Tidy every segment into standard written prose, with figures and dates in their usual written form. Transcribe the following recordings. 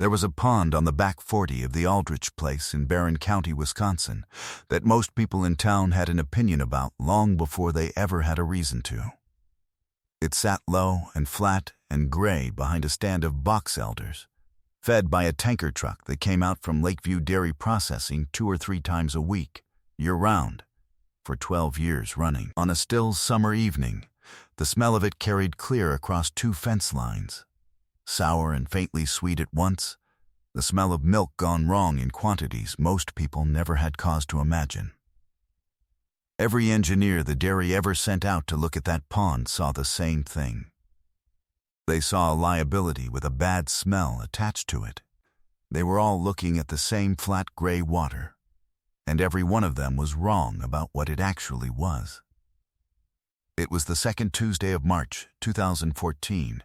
There was a pond on the back 40 of the Aldrich place in Barron County, Wisconsin, that most people in town had an opinion about long before they ever had a reason to. It sat low and flat and gray behind a stand of box elders, fed by a tanker truck that came out from Lakeview Dairy Processing 2 or 3 times a week, year-round, for 12 years running. On a still summer evening, the smell of it carried clear across 2 fence lines. Sour and faintly sweet at once, the smell of milk gone wrong in quantities most people never had cause to imagine. Every engineer the dairy ever sent out to look at that pond saw the same thing. They saw a liability with a bad smell attached to it. They were all looking at the same flat gray water, and every one of them was wrong about what it actually was. It was the second Tuesday of March, 2014,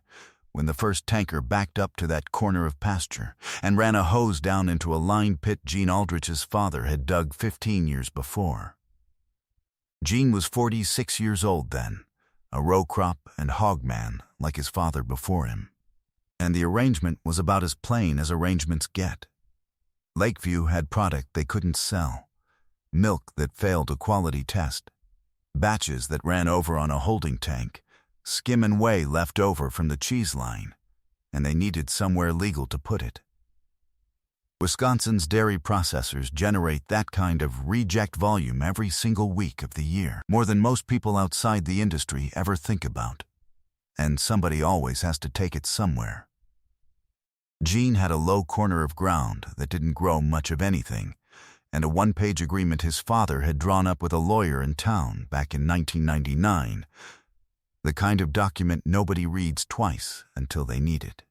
when the first tanker backed up to that corner of pasture and ran a hose down into a line pit Gene Aldrich's father had dug 15 years before. Gene was 46 years old then, a row crop and hog man like his father before him. And the arrangement was about as plain as arrangements get. Lakeview had product they couldn't sell, milk that failed a quality test, batches that ran over on a holding tank, skim and whey left over from the cheese line, and they needed somewhere legal to put it. Wisconsin's dairy processors generate that kind of reject volume every single week of the year, more than most people outside the industry ever think about. And somebody always has to take it somewhere. Gene had a low corner of ground that didn't grow much of anything, and a 1-page agreement his father had drawn up with a lawyer in town back in 1999, the kind of document nobody reads twice until they need it.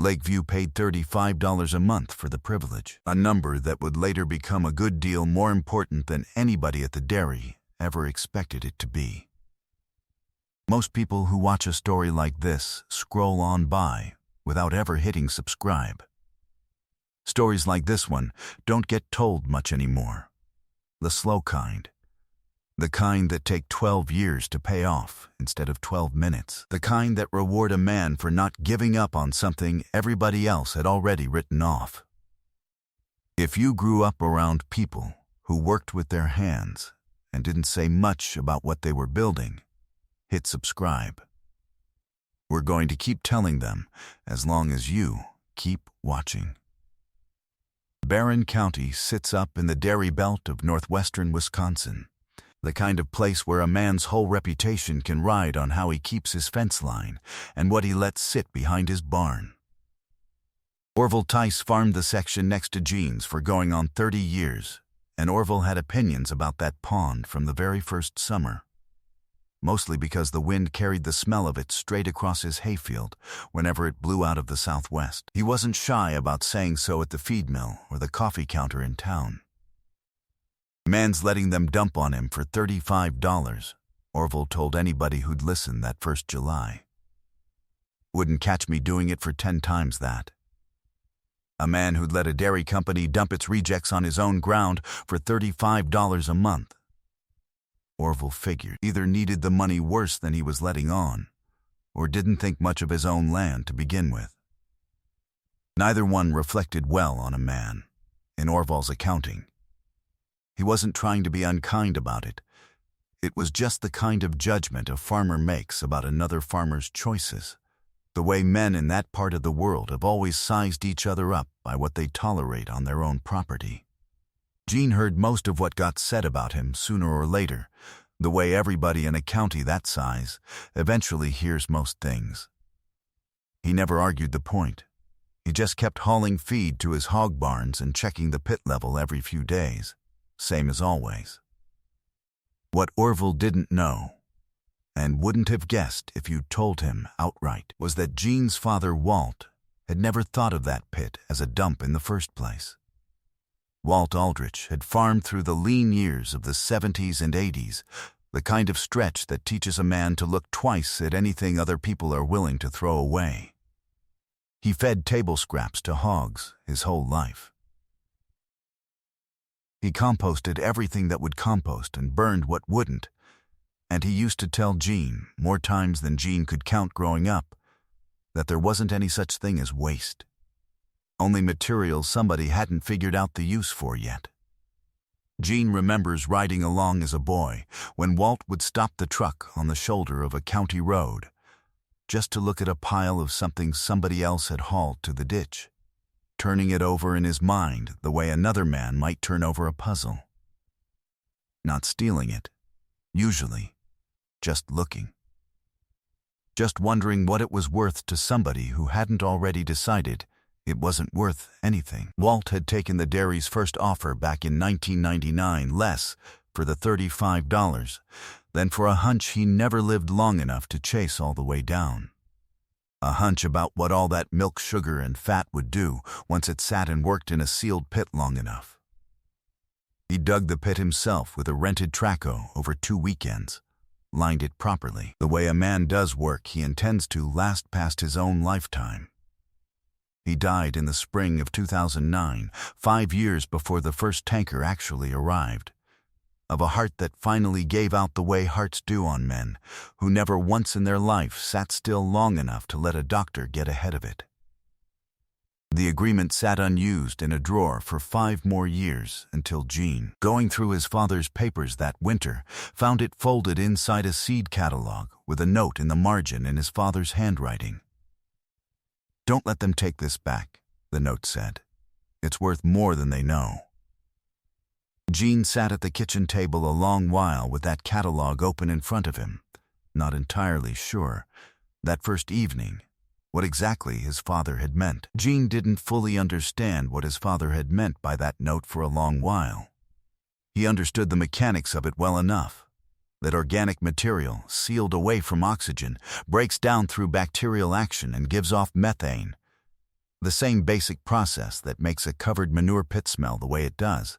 Lakeview paid $35 a month for the privilege, a number that would later become a good deal more important than anybody at the dairy ever expected it to be. Most people who watch a story like this scroll on by without ever hitting subscribe. Stories like this one don't get told much anymore. The slow kind. The kind that take 12 years to pay off instead of 12 minutes. The kind that reward a man for not giving up on something everybody else had already written off. If you grew up around people who worked with their hands and didn't say much about what they were building, hit subscribe. We're going to keep telling them as long as you keep watching. Barron County sits up in the dairy belt of northwestern Wisconsin. The kind of place where a man's whole reputation can ride on how he keeps his fence line and what he lets sit behind his barn. Orville Tice farmed the section next to Gene's for going on 30 years, and Orville had opinions about that pond from the very first summer, mostly because the wind carried the smell of it straight across his hayfield whenever it blew out of the southwest. He wasn't shy about saying so at the feed mill or the coffee counter in town. Man's letting them dump on him for $35, Orville told anybody who'd listen that first July. Wouldn't catch me doing it for 10 times that. A man who'd let a dairy company dump its rejects on his own ground for $35 a month. Orville figured either needed the money worse than he was letting on, or didn't think much of his own land to begin with. Neither one reflected well on a man, in Orville's accounting. He wasn't trying to be unkind about it. It was just the kind of judgment a farmer makes about another farmer's choices, the way men in that part of the world have always sized each other up by what they tolerate on their own property. Gene heard most of what got said about him sooner or later, the way everybody in a county that size eventually hears most things. He never argued the point. He just kept hauling feed to his hog barns and checking the pit level every few days. Same as always. What Orville didn't know, and wouldn't have guessed if you'd told him outright, was that Gene's father, Walt, had never thought of that pit as a dump in the first place. Walt Aldrich had farmed through the lean years of the 70s and 80s, the kind of stretch that teaches a man to look twice at anything other people are willing to throw away. He fed table scraps to hogs his whole life. He composted everything that would compost and burned what wouldn't, and he used to tell Gene, more times than Gene could count growing up, that there wasn't any such thing as waste. only material somebody hadn't figured out the use for yet. Gene remembers riding along as a boy when Walt would stop the truck on the shoulder of a county road just to look at a pile of something somebody else had hauled to the ditch, turning it over in his mind the way another man might turn over a puzzle. Not stealing it, usually, just looking. Just wondering what it was worth to somebody who hadn't already decided it wasn't worth anything. Walt had taken the dairy's first offer back in 1999 less for the $35 than for a hunch he never lived long enough to chase all the way down. A hunch about what all that milk, sugar, and fat would do once it sat and worked in a sealed pit long enough. He dug the pit himself with a rented traco over 2 weekends, lined it properly, the way a man does work he intends to last past his own lifetime. He died in the spring of 2009, 5 years before the first tanker actually arrived, of a heart that finally gave out the way hearts do on men who never once in their life sat still long enough to let a doctor get ahead of it. The agreement sat unused in a drawer for 5 more years until Gene, going through his father's papers that winter, found it folded inside a seed catalog with a note in the margin in his father's handwriting. "Don't let them take this back," the note said. "It's worth more than they know." Gene sat at the kitchen table a long while with that catalog open in front of him, not entirely sure, that first evening, what exactly his father had meant. Gene didn't fully understand what his father had meant by that note for a long while. He understood the mechanics of it well enough, that organic material, sealed away from oxygen, breaks down through bacterial action and gives off methane, the same basic process that makes a covered manure pit smell the way it does,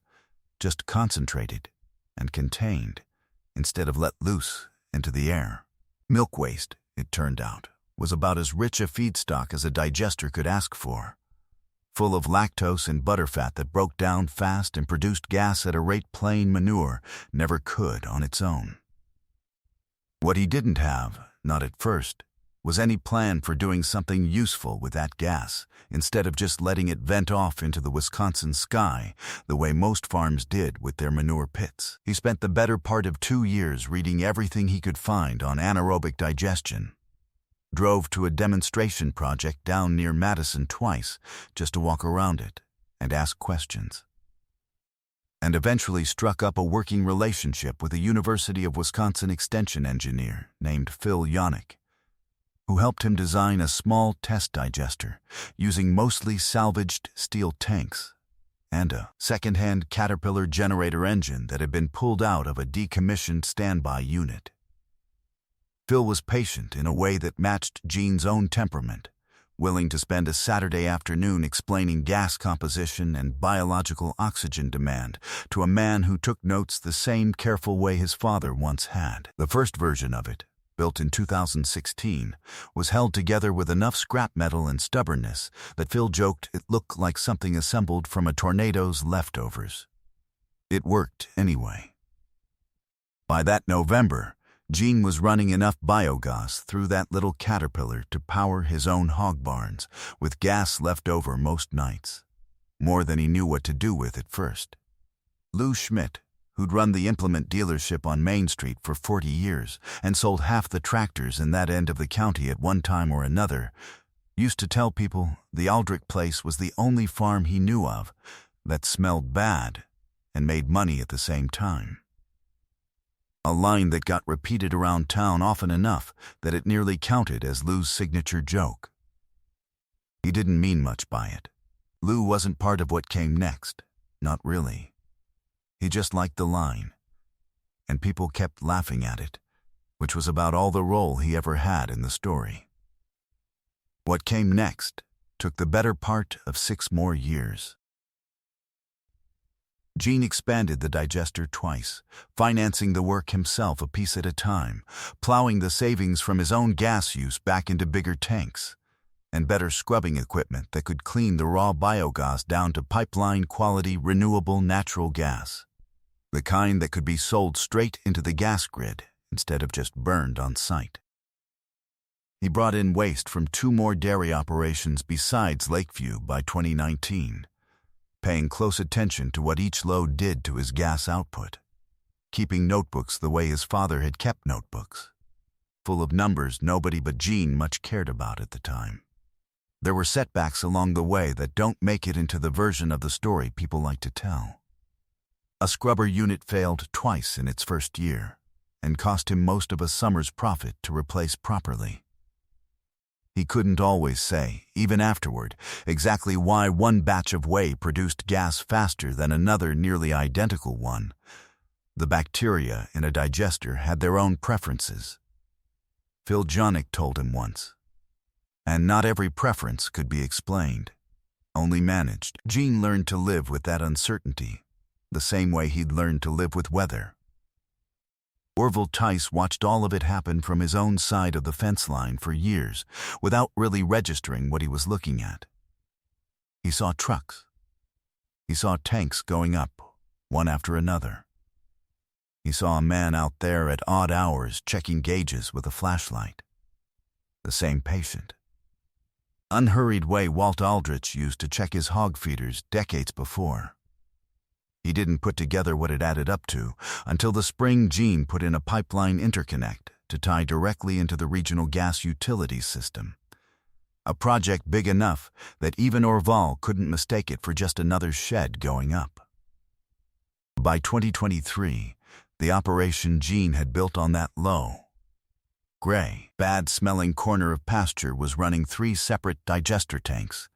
just concentrated and contained instead of let loose into the air. Milk waste, it turned out, was about as rich a feedstock as a digester could ask for, full of lactose and butterfat that broke down fast and produced gas at a rate plain manure never could on its own. What he didn't have, not at first, was any plan for doing something useful with that gas, instead of just letting it vent off into the Wisconsin sky the way most farms did with their manure pits. He spent the better part of 2 years reading everything he could find on anaerobic digestion, drove to a demonstration project down near Madison twice just to walk around it and ask questions, and eventually struck up a working relationship with a University of Wisconsin extension engineer named Phil Yannick, who helped him design a small test digester using mostly salvaged steel tanks and a second-hand Caterpillar generator engine that had been pulled out of a decommissioned standby unit. Phil was patient in a way that matched Gene's own temperament, willing to spend a Saturday afternoon explaining gas composition and biological oxygen demand to a man who took notes the same careful way his father once had. The first version of it, built in 2016, was held together with enough scrap metal and stubbornness that Phil joked it looked like something assembled from a tornado's leftovers. It worked anyway. By that November, Gene was running enough biogas through that little Caterpillar to power his own hog barns, with gas left over most nights, more than he knew what to do with at first. Lou Schmidt, who'd run the implement dealership on Main Street for 40 years and sold half the tractors in that end of the county at one time or another, used to tell people the Aldrich place was the only farm he knew of that smelled bad and made money at the same time. A line that got repeated around town often enough that it nearly counted as Lou's signature joke. He didn't mean much by it. Lou wasn't part of what came next, not really. He just liked the line, and people kept laughing at it, which was about all the role he ever had in the story. What came next took the better part of 6 more years. Gene expanded the digester twice, financing the work himself a piece at a time, plowing the savings from his own gas use back into bigger tanks, and better scrubbing equipment that could clean the raw biogas down to pipeline-quality renewable natural gas, the kind that could be sold straight into the gas grid instead of just burned on site. He brought in waste from 2 more dairy operations besides Lakeview by 2019, paying close attention to what each load did to his gas output, keeping notebooks the way his father had kept notebooks, full of numbers nobody but Gene much cared about at the time. There were setbacks along the way that don't make it into the version of the story people like to tell. A scrubber unit failed twice in its first year and cost him most of a summer's profit to replace properly. He couldn't always say, even afterward, exactly why one batch of whey produced gas faster than another nearly identical one. The bacteria in a digester had their own preferences. Phil Jonick told him once. And not every preference could be explained, only managed. Gene learned to live with that uncertainty, the same way he'd learned to live with weather. Orville Tice watched all of it happen from his own side of the fence line for years, without really registering what he was looking at. He saw trucks. He saw tanks going up, one after another. He saw a man out there at odd hours checking gauges with a flashlight. The same patient. Unhurried way Walt Aldrich used to check his hog feeders decades before. He didn't put together what it added up to until the spring Gene put in a pipeline interconnect to tie directly into the regional gas utilities system. A project big enough that even Orval couldn't mistake it for just another shed going up. By 2023, the operation Gene had built on that low, gray, bad-smelling corner of pasture was running 3 separate digester tanks,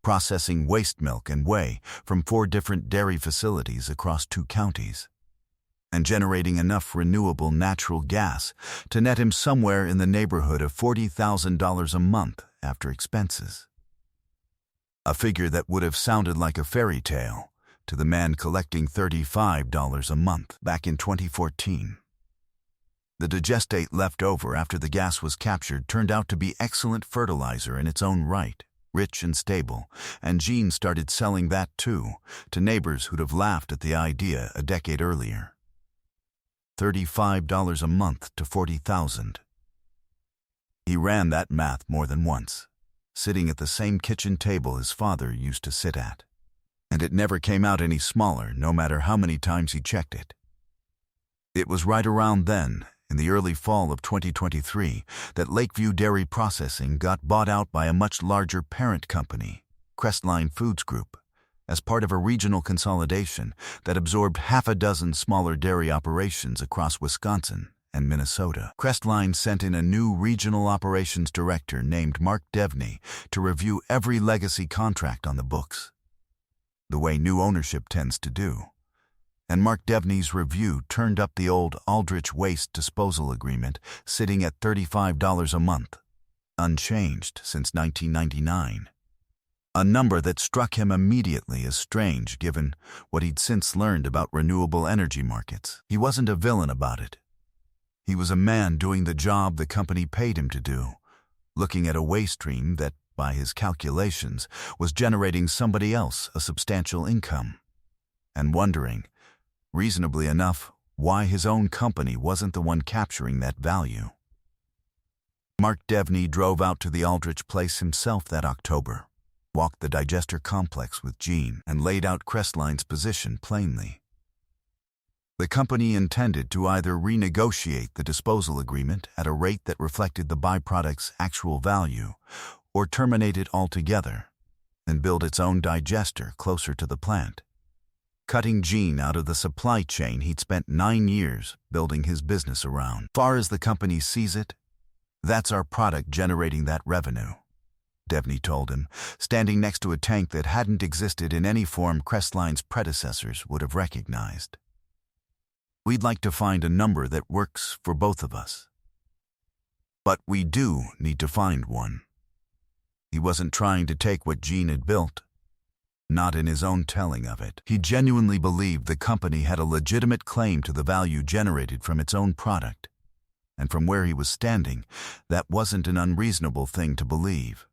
processing waste milk and whey from 4 different dairy facilities across 2 counties, and generating enough renewable natural gas to net him somewhere in the neighborhood of $40,000 a month after expenses. A figure that would have sounded like a fairy tale to the man collecting $35 a month back in 2014. The digestate left over after the gas was captured turned out to be excellent fertilizer in its own right, rich and stable, and Gene started selling that too, to neighbors who'd have laughed at the idea a decade earlier. $35 a month to $40,000. He ran that math more than once, sitting at the same kitchen table his father used to sit at. And it never came out any smaller, no matter how many times he checked it. It was right around then, in the early fall of 2023, that Lakeview Dairy Processing got bought out by a much larger parent company, Crestline Foods Group, as part of a regional consolidation that absorbed 6 smaller dairy operations across Wisconsin and Minnesota. Crestline sent in a new regional operations director named Mark Devney to review every legacy contract on the books, the way new ownership tends to do. And Mark Devney's review turned up the old Aldrich Waste Disposal Agreement sitting at $35 a month, unchanged since 1999. A number that struck him immediately as strange given what he'd since learned about renewable energy markets. He wasn't a villain about it. He was a man doing the job the company paid him to do, looking at a waste stream that, by his calculations, was generating somebody else a substantial income, and wondering, reasonably enough, why his own company wasn't the one capturing that value. Mark Devney drove out to the Aldrich place himself that October, walked the digester complex with Gene, and laid out Crestline's position plainly. The company intended to either renegotiate the disposal agreement at a rate that reflected the byproduct's actual value, or terminate it altogether and build its own digester closer to the plant, cutting Gene out of the supply chain he'd spent 9 years building his business around. Far as the company sees it, that's our product generating that revenue, Devney told him, standing next to a tank that hadn't existed in any form Crestline's predecessors would have recognized. We'd like to find a number that works for both of us. But we do need to find one. He wasn't trying to take what Gene had built. Not in his own telling of it. He genuinely believed the company had a legitimate claim to the value generated from its own product. And from where he was standing, that wasn't an unreasonable thing to believe.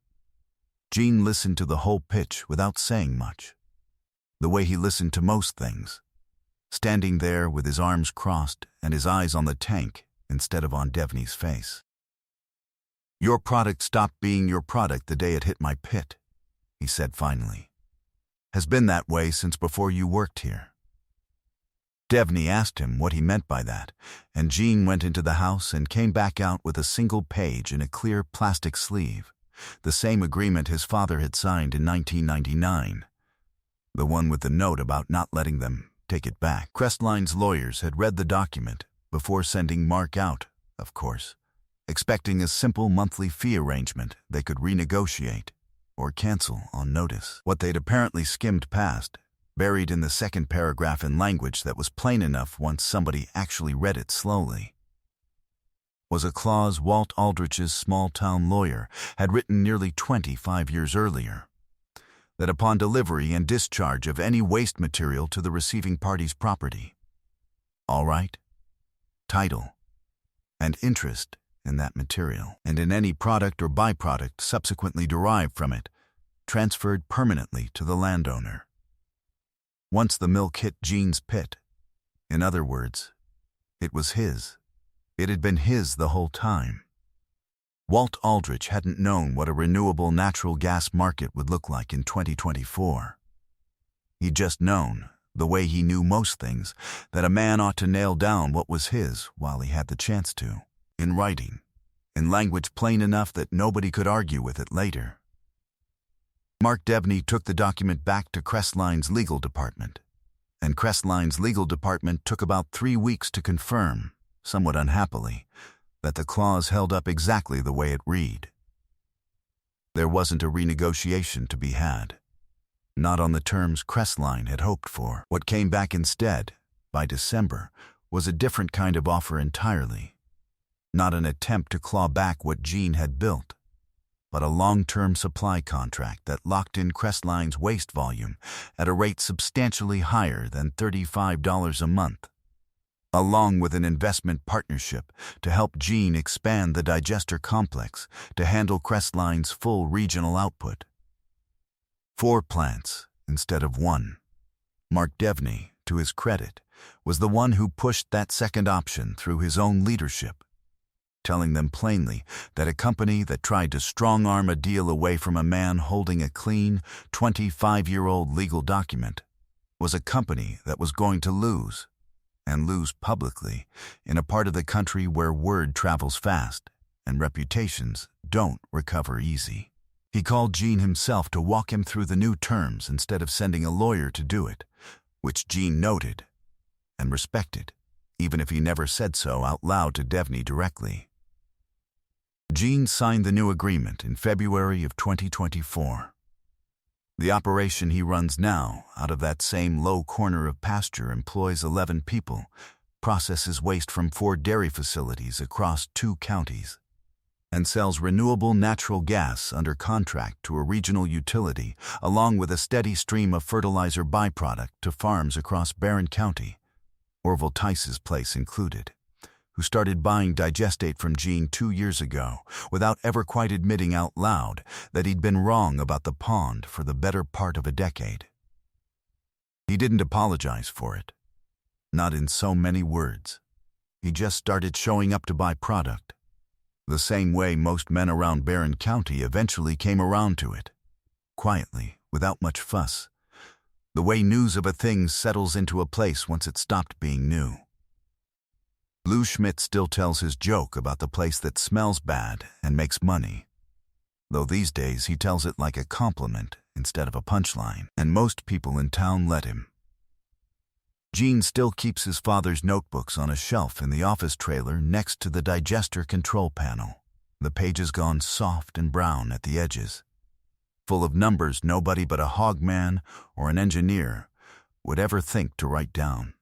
Gene listened to the whole pitch without saying much, the way he listened to most things, standing there with his arms crossed and his eyes on the tank instead of on Devney's face. "Your product stopped being your product the day it hit my pit," he said finally. "Has been that way since before you worked here." Devney asked him what he meant by that, and Gene went into the house and came back out with a single page in a clear plastic sleeve, the same agreement his father had signed in 1999, the one with the note about not letting them take it back. Crestline's lawyers had read the document before sending Mark out, of course, expecting a simple monthly fee arrangement they could renegotiate or cancel on notice. What they'd apparently skimmed past, buried in the second paragraph in language that was plain enough once somebody actually read it slowly, was a clause Walt Aldrich's small-town lawyer had written nearly 25 years earlier, that upon delivery and discharge of any waste material to the receiving party's property, all right, title, and interest in that material, and in any product or byproduct subsequently derived from it, transferred permanently to the landowner. Once the milk hit Gene's pit, in other words, it was his. It had been his the whole time. Walt Aldrich hadn't known what a renewable natural gas market would look like in 2024. He'd just known, the way he knew most things, that a man ought to nail down what was his while he had the chance to, in writing, in language plain enough that nobody could argue with it later. Mark Devney took the document back to Crestline's legal department, and Crestline's legal department took about 3 weeks to confirm, somewhat unhappily, that the clause held up exactly the way it read. There wasn't a renegotiation to be had, not on the terms Crestline had hoped for. What came back instead, by December, was a different kind of offer entirely, not an attempt to claw back what Gene had built, but a long-term supply contract that locked in Crestline's waste volume at a rate substantially higher than $35 a month, along with an investment partnership to help Gene expand the digester complex to handle Crestline's full regional output. 4 plants instead of 1. Mark Devney, to his credit, was the one who pushed that second option through his own leadership, telling them plainly that a company that tried to strong-arm a deal away from a man holding a clean, 25-year-old legal document was a company that was going to lose, and lose publicly, in a part of the country where word travels fast and reputations don't recover easy. He called Gene himself to walk him through the new terms instead of sending a lawyer to do it, which Gene noted and respected, even if he never said so out loud to Devney directly. Gene signed the new agreement in February of 2024. The operation he runs now, out of that same low corner of pasture, employs 11 people, processes waste from 4 dairy facilities across 2 counties, and sells renewable natural gas under contract to a regional utility, along with a steady stream of fertilizer byproduct to farms across Barron County, Orville Tice's place included, who started buying digestate from Gene 2 years ago without ever quite admitting out loud that he'd been wrong about the pond for the better part of a decade. He didn't apologize for it, not in so many words. He just started showing up to buy product, the same way most men around Barron County eventually came around to it, quietly, without much fuss, the way news of a thing settles into a place once it stopped being new. Lou Schmidt still tells his joke about the place that smells bad and makes money, though these days he tells it like a compliment instead of a punchline, and most people in town let him. Gene still keeps his father's notebooks on a shelf in the office trailer next to the digester control panel, the pages gone soft and brown at the edges, full of numbers nobody but a hogman or an engineer would ever think to write down.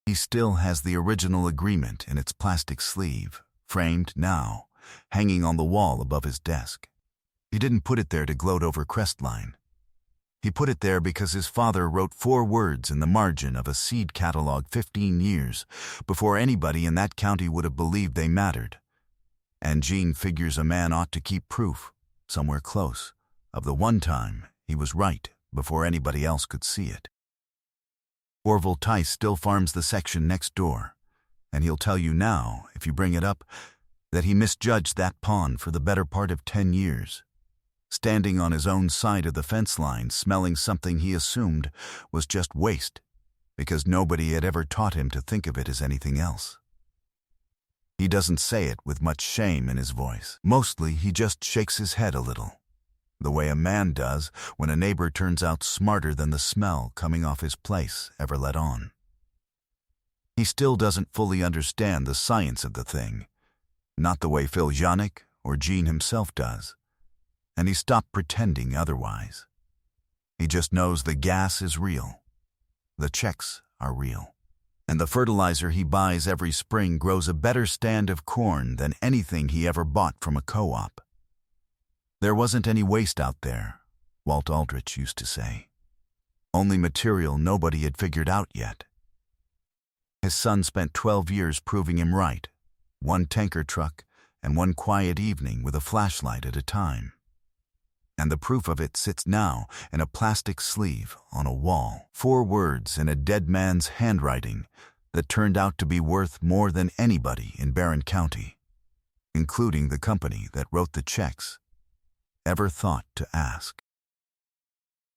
He still has the original agreement in its plastic sleeve, framed now, hanging on the wall above his desk. He didn't put it there to gloat over Crestline. He put it there because his father wrote 4 words in the margin of a seed catalog 15 years before anybody in that county would have believed they mattered. And Gene figures a man ought to keep proof, somewhere close, of the one time he was right before anybody else could see it. Orville Tice still farms the section next door, and he'll tell you now, if you bring it up, that he misjudged that pawn for the better part of 10 years, standing on his own side of the fence line, smelling something he assumed was just waste because nobody had ever taught him to think of it as anything else. He doesn't say it with much shame in his voice. Mostly, he just shakes his head a little, the way a man does when a neighbor turns out smarter than the smell coming off his place ever let on. He still doesn't fully understand the science of the thing, not the way Phil Janik or Gene himself does, and he stopped pretending otherwise. He just knows the gas is real, the checks are real, and the fertilizer he buys every spring grows a better stand of corn than anything he ever bought from a co-op. There wasn't any waste out there, Walt Aldrich used to say. Only material nobody had figured out yet. His son spent 12 years proving him right, one tanker truck and one quiet evening with a flashlight at a time. And the proof of it sits now in a plastic sleeve on a wall, 4 words in a dead man's handwriting that turned out to be worth more than anybody in Barron County, including the company that wrote the checks, ever thought to ask.